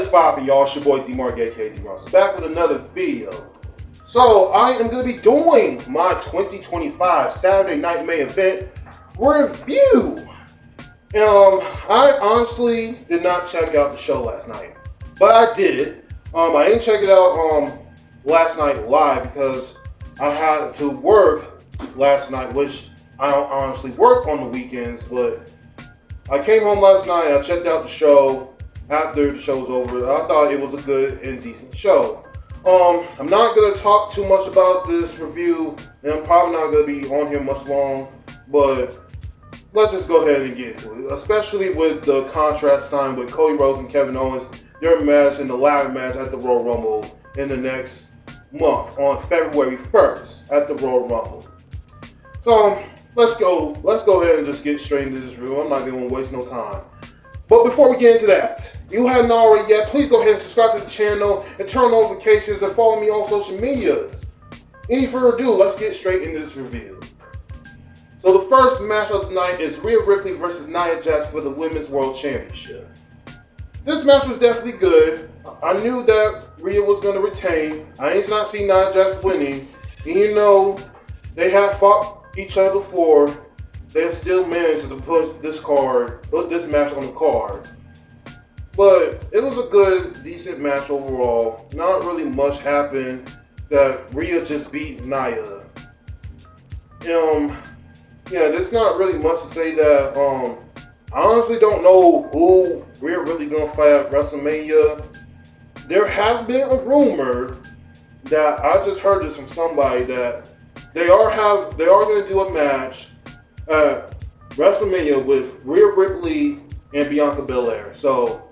poppin', y'all? It's your boy D-Mark, aka D-Mark. Back with another video. So, I am going to be doing my 2025 Saturday Night Main Event review. I honestly did not check out the show last night, but I did. I didn't check it out last night live because I had to work last night, which I don't honestly work on the weekends, but I came home last night, I checked out the show after the show's over. I thought it was a good and decent show. I'm not going to talk too much about this review, and I'm probably not going to be on here much long, but let's just go ahead and get into it, especially with the contract signed with Cody Rhodes and Kevin Owens, their match in the ladder match at the Royal Rumble in the next month on February 1st at the Royal Rumble. So let's go ahead and just get straight into this review. I'm not going to waste no time. But before we get into that, if you haven't already yet, please go ahead and subscribe to the channel and turn on notifications and follow me on social medias. Any further ado, let's get straight into this review. So the first match of the night is Rhea Ripley versus Nia Jax for the Women's World Championship. This match was definitely good. I knew that Rhea was going to retain. I ain't not seen Nia Jax winning. And you know, they have fought each other before. They still managed to put this match on the card. But it was a good, decent match overall. Not really much happened. That Rhea just beat Nia. Yeah, there's not really much to say that. I honestly don't know who Rhea really gonna fight at WrestleMania. There has been a rumor that I just heard this from somebody that they are gonna do a match at WrestleMania with Rhea Ripley and Bianca Belair. So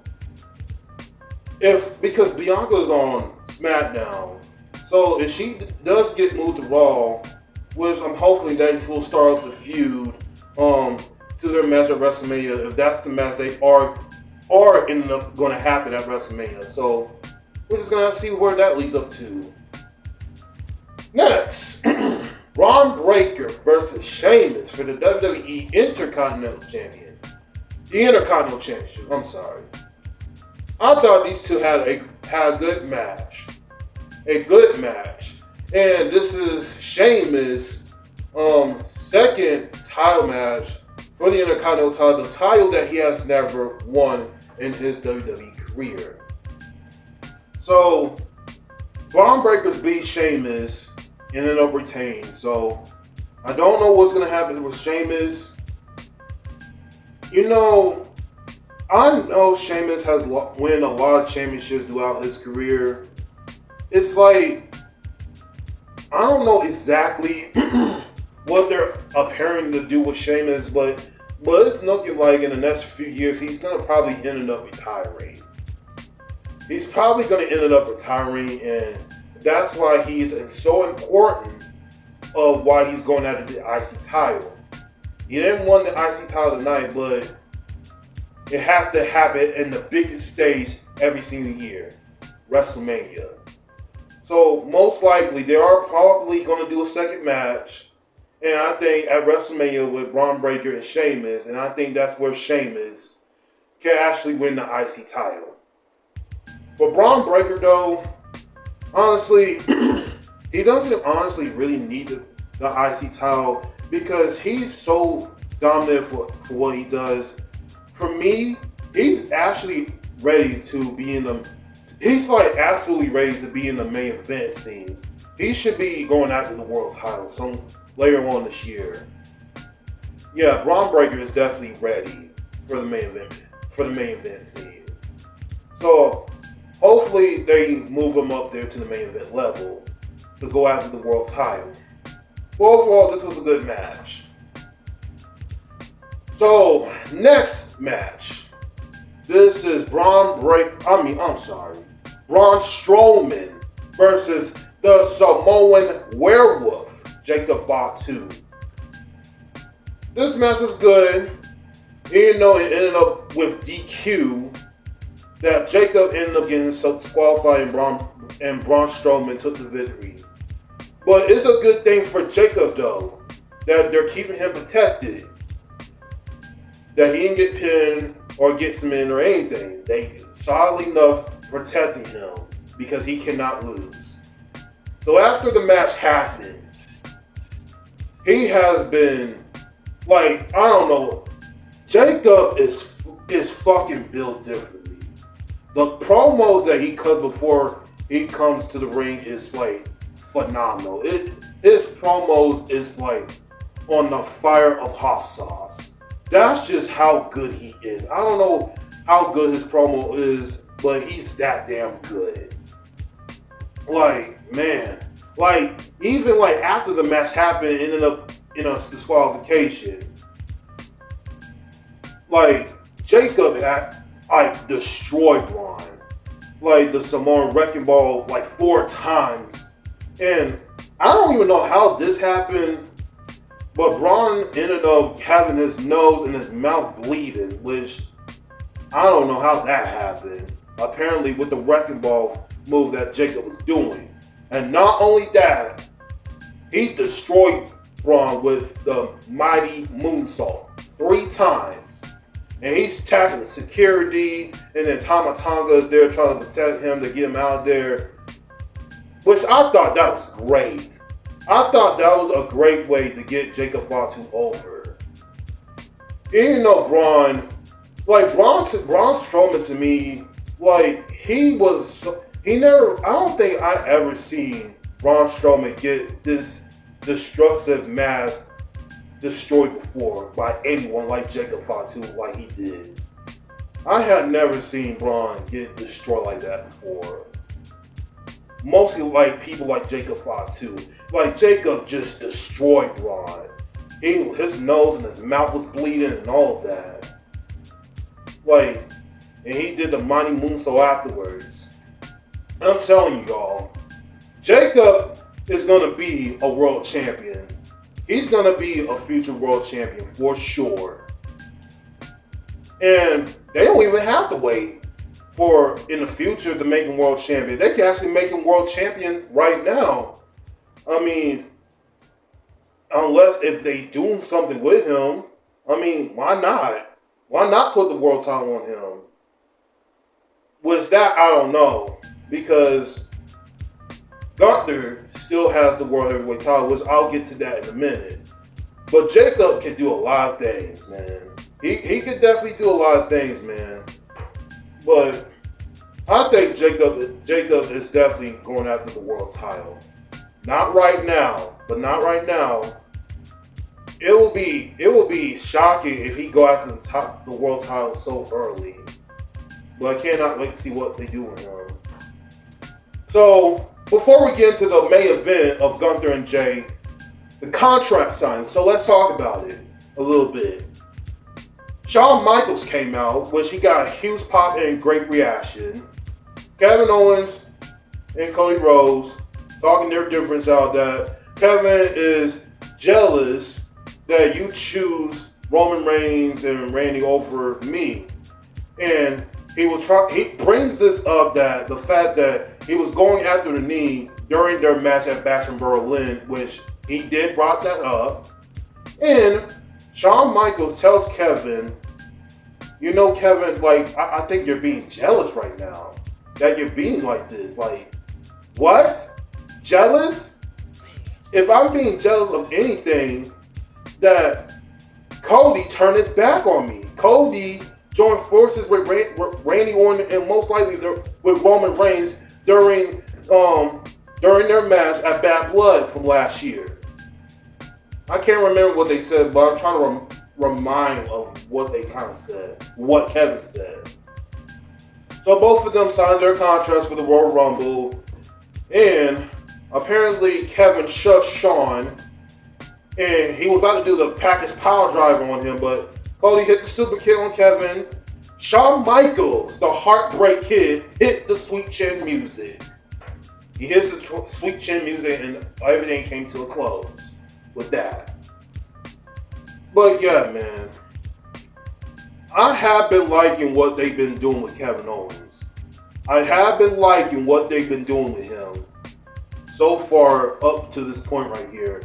because Bianca's on SmackDown, so if she does get moved to Raw, which I'm hopefully they will start up the feud to their match at WrestleMania, if that's the match they are ending up going to happen at WrestleMania. So we're just going to have to see where that leads up to. Next, Braun Breaker versus Sheamus for the WWE Intercontinental Championship. I'm sorry. I thought these two had a good match. A good match. And this is Sheamus' second title match for the Intercontinental title, the title that he has never won in his WWE career. So, Braun Breakers beat Sheamus and ended up retaining. So, I don't know what's going to happen with Sheamus. You know, I know Sheamus has won a lot of championships throughout his career. It's like, I don't know exactly what they're appearing to do with Sheamus, but it's looking like in the next few years he's going to probably end up retiring. He's probably going to end up retiring, and that's why he's so important of why he's going after the IC title. He didn't win the IC title tonight, but it has to happen in the biggest stage every single year, WrestleMania. So most likely they are probably going to do a second match, and I think at WrestleMania with Braun Breaker and Sheamus, and I think that's where Sheamus can actually win the IC title. For Braun Breaker though, honestly, he doesn't honestly really need the IC title because he's so dominant for what he does. For me, he's actually ready to be in the He's like absolutely ready to be in the main event scenes. He should be going after the world title some later on this year. Yeah, Braun Breaker is definitely ready for the main event scene. So hopefully they move him up there to the main event level to go after the world title. But overall, this was a good match. So next match. This is Braun Strowman versus the Samoan Werewolf, Jacob Fatu. This match was good, even though it ended up with DQ, that Jacob ended up getting disqualified and Braun Strowman took the victory. But it's a good thing for Jacob though, that they're keeping him protected. That he didn't get pinned or get submitted or anything. They solidly enough protecting him because he cannot lose. So after the match happened, he has been like, I don't know, Jacob is fucking built differently. The promos that he cuts before he comes to the ring is like phenomenal. His promos is like on the fire of hot sauce. That's just how good he is. I don't know how good his promo is, but he's that damn good. Like, man. Like, even like after the match happened, it ended up in a disqualification. Like, Jacob had like destroyed Braun. Like the Samoan Wrecking Ball like 4 times. And I don't even know how this happened. But Braun ended up having his nose and his mouth bleeding, which I don't know how that happened. Apparently with the Wrecking Ball move that Jacob was doing. And not only that, he destroyed Braun with the mighty moonsault 3 times. And he's tackling security, and then Tama Tonga is there trying to protect him to get him out there. Which I thought that was great. I thought that was a great way to get Jacob Fatu over. Even though Braun Strowman to me, like, I don't think I ever seen Braun Strowman get this destructive mask destroyed before by anyone like Jacob Fatu like he did. I had never seen Braun get destroyed like that before. Mostly like people like Jacob Fatu. Like Jacob just destroyed Braun. His nose and his mouth was bleeding and all of that. Like, and he did the mighty moonsault afterwards. I'm telling you y'all, Jacob is gonna be a world champion. He's gonna be a future world champion for sure. And they don't even have to wait for in the future to make him world champion. They can actually make him world champion right now. I mean, unless if they doing something with him, I mean, why not? Why not put the world title on him? Was that, I don't know. Because Gunther still has the world heavyweight title, which I'll get to that in a minute. But Jacob can do a lot of things, man. He could definitely do a lot of things, man. But I think Jacob is definitely going after the world title. Not right now, but not right now. It will be shocking if he go after the world title so early. But I cannot wait to see what they do with him. So before we get into the main event of Gunther and Jay, the contract signing. So let's talk about it a little bit. Shawn Michaels came out, which he got a huge pop and great reaction. Kevin Owens and Cody Rhodes talking their difference out that Kevin is jealous that you choose Roman Reigns and Randy over me. And he brings this up, that the fact that he was going after the knee during their match at Bash in Berlin, which he did brought that up. And Shawn Michaels tells Kevin, you know, Kevin, like, I think you're being jealous right now. That you're being like this. Like, what? Jealous? If I'm being jealous of anything, that Cody turned his back on me. Cody joined forces with Randy Orton and most likely with Roman Reigns during their match at Bad Blood from last year. I can't remember what they said, but I'm trying to remind of what they kind of said, what Kevin said. So both of them signed their contracts for the Royal Rumble, and apparently Kevin shoved Shawn, and he was about to do the package power driver on him, but Cody hit the super kick on Kevin. Shawn Michaels, the Heartbreak Kid, hit the Sweet Chin music. He hits the Sweet Chin music, and everything came to a close with that. But yeah, man, I have been liking what they've been doing with Kevin Owens. I have been liking what they've been doing with him so far up to this point right here.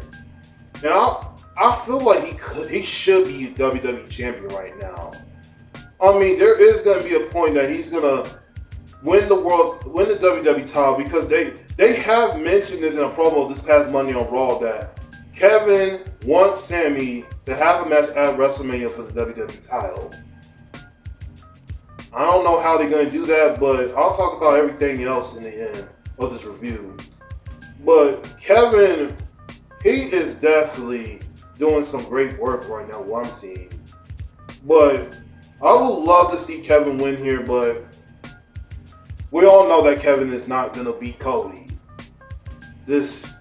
Now, I feel like he should be a WWE champion right now. I mean, there is going to be a point that he's going to win the WWE title, because they have mentioned this in a promo this past Monday on Raw that Kevin wants Sami to have a match at WrestleMania for the WWE title. I don't know how they're going to do that, but I'll talk about everything else in the end of this review. But Kevin, he is definitely doing some great work right now, what I'm seeing. But I would love to see Kevin win here, but we all know that Kevin is not going to beat Cody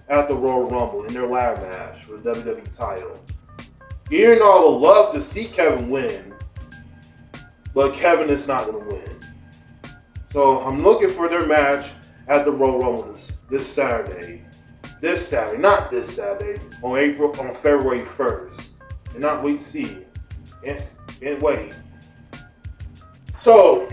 at the Royal Rumble in their ladder match for the WWE title. Even though I would love to see Kevin win, but Kevin is not going to win. So I'm looking for their match at the Royal Rumble this Saturday. This Saturday, not this Saturday, on February 1st. And not wait to see. Can't wait. So,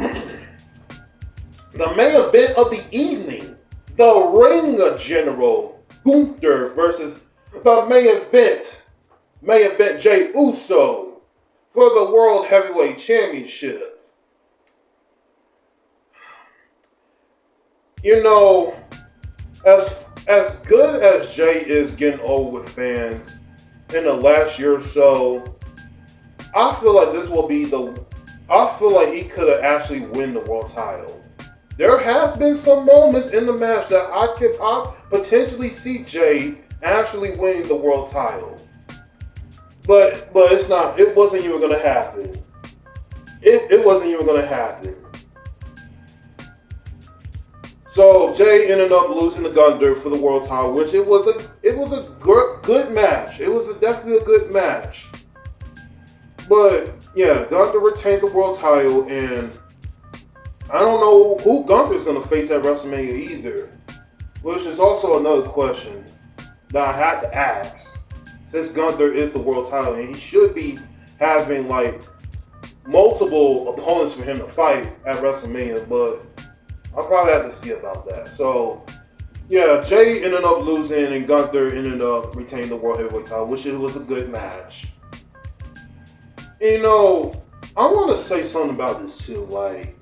the main event of the evening, the Ring General Gunther versus the main event Jey Uso for the World Heavyweight Championship. You know, as good as Jey is getting over with fans in the last year or so, I feel like I feel like he could have actually win the world title. There has been some moments in the match that I potentially see Jey actually winning the world title. But it wasn't even going to happen. It wasn't even going to happen. So Jey ended up losing to Gunther for the world title, which it was a good match. It was definitely a good match. But yeah, Gunther retains the world title, and I don't know who Gunther's going to face at WrestleMania either, which is also another question that I had to ask. Since Gunther is the world title, and he should be having like multiple opponents for him to fight at WrestleMania, but I'll probably have to see about that. So yeah, Jey ended up losing, and Gunther ended up retaining the world heavyweight title, which was a good match. You know, I want to say something about this too. Like,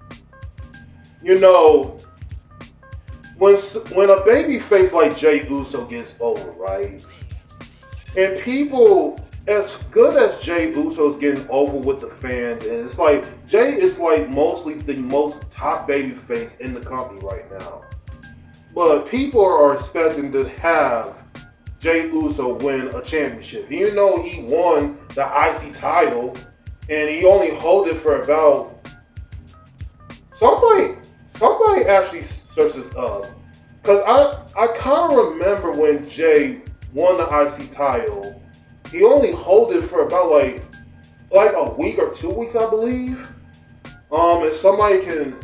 you know, when a baby face like Jey Uso gets over, right? And people, as good as Jey Uso is getting over with the fans, and it's like Jey is like mostly the most top baby face in the company right now. But people are expecting to have Jey Uso win a championship. Even though he won the IC title, and he only held it for about... Somebody actually search this up. Because I kind of remember when Jey won the IC title, he only held it for about like a week or 2 weeks, I believe. If somebody can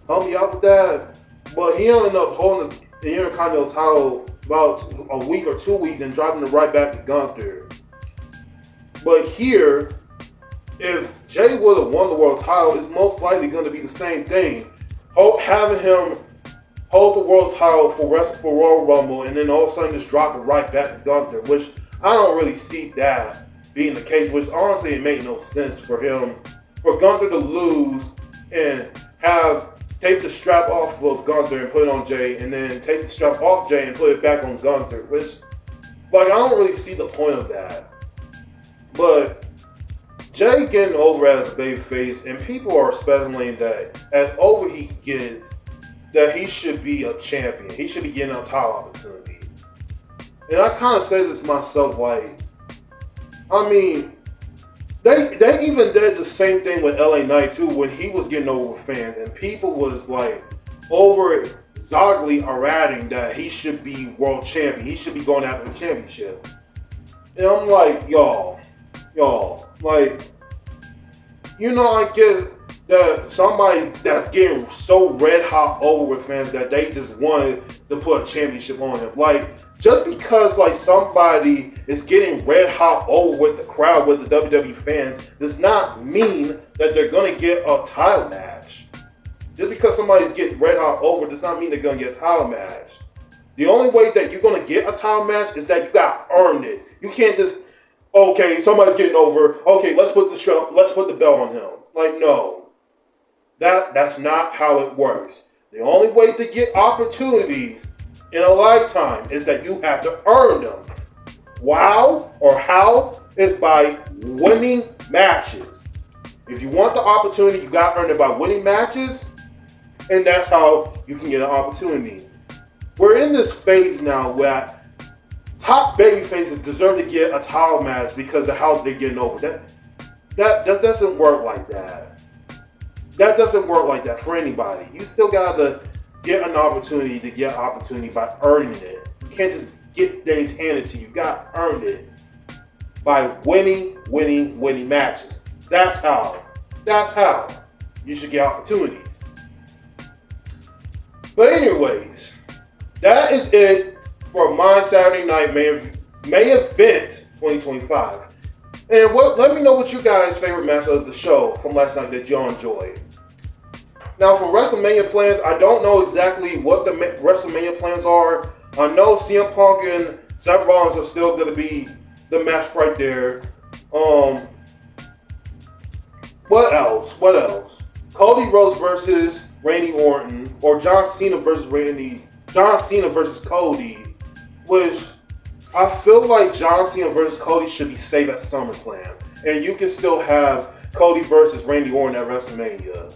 help me out with that. But he ended up holding the Intercontinental title about a week or 2 weeks and dropping it right back to Gunther. But here, if Jey would have won the world title, it's most likely going to be the same thing. Having him hold the world title for Royal Rumble, and then all of a sudden just drop it right back to Gunther, which I don't really see that being the case, which honestly it made no sense for Gunther to lose and take the strap off of Gunther and put it on Jey, and then take the strap off Jey and put it back on Gunther, which, like, I don't really see the point of that. But Jey getting over as a babyface, and people are speculating that as over he gets, that he should be a champion. He should be getting a title opportunity. And I kind of say this myself, like, I mean, they even did the same thing with LA Knight too, when he was getting over with fans, and people was like exactly errating that he should be world champion. He should be going after the championship. And I'm like, y'all, like, you know, I get that somebody that's getting so red hot over with fans that they just wanted to put a championship on him. Like, just because like somebody is getting red hot over with the crowd, with the WWE fans, does not mean that they're gonna get a title match. Just because somebody's getting red hot over does not mean they're gonna get a title match. The only way that you're gonna get a title match is that you got earned it. You can't just, okay, somebody's getting over, okay, let's put the belt on him. Like, no. That's not how it works. The only way to get opportunities in a lifetime is that you have to earn them. Wow, or how, is by winning matches. If you want the opportunity, you got to earn it by winning matches, and that's how you can get an opportunity. We're in this phase now where top baby faces deserve to get a title match because of how they're getting over. That doesn't work like that. That doesn't work like that for anybody. You still got to get an opportunity to get an opportunity by earning it. You can't just get things handed to you. You got to earn it by winning matches. That's how you should get opportunities. But anyways, that is it for my Saturday Night Main Event 2025. And let me know what you guys' favorite match of the show from last night that y'all enjoyed. Now, for WrestleMania plans, I don't know exactly what the WrestleMania plans are. I know CM Punk and Seth Rollins are still going to be the match right there. What else? Cody Rhodes versus Randy Orton, or John Cena versus Cody, which I feel like John Cena versus Cody should be saved at SummerSlam. And you can still have Cody versus Randy Orton at WrestleMania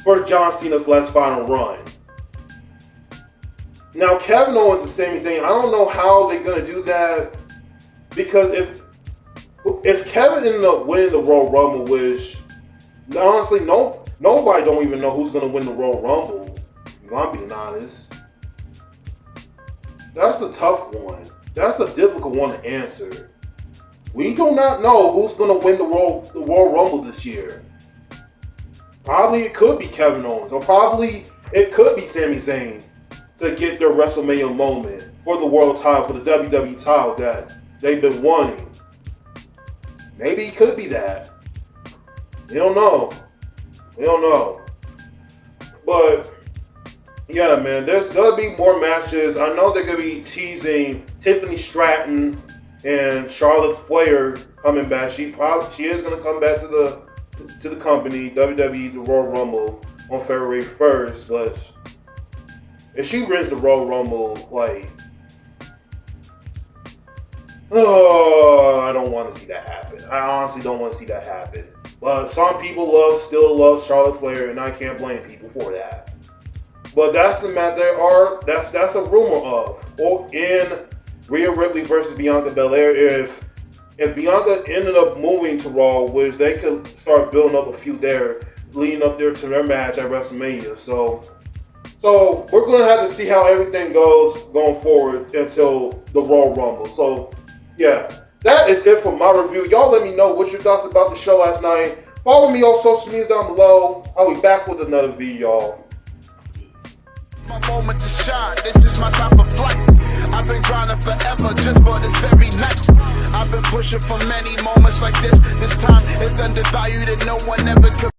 for John Cena's last final run. Now, Kevin Owens and Sami Zayn, I don't know how they're going to do that, because if Kevin ended up winning the Royal Rumble, which honestly nobody don't even know who's going to win the Royal Rumble, if I'm being honest. That's a tough one. That's a difficult one to answer. We do not know who's going to win the Royal Rumble this year. Probably it could be Kevin Owens, or probably it could be Sami Zayn to get their WrestleMania moment for the world title, for the WWE title that they've been wanting. Maybe it could be that. We don't know. But yeah, man, there's gonna be more matches. I know they're gonna be teasing Tiffany Stratton and Charlotte Flair coming back. She is gonna come back to the company, WWE, the Royal Rumble on February 1st. But if she wins the Royal Rumble, I don't want to see that happen. I honestly don't want to see that happen. But some people still love Charlotte Flair, and I can't blame people for that. But that's the match that's a rumor of. Or in Rhea Ripley versus Bianca Belair, if Bianca ended up moving to Raw, which they could start building up a feud there, leading up there to their match at WrestleMania. So we're going to have to see how everything goes going forward until the Royal Rumble. So, yeah, that is it for my review. Y'all let me know what your thoughts about the show last night. Follow me on social media down below. I'll be back with another video, y'all. Peace. My moment to shine. This is my time of flight. I've been grinding forever just for this very night. I've been pushing for many moments like this. This time is undervalued and no one ever could.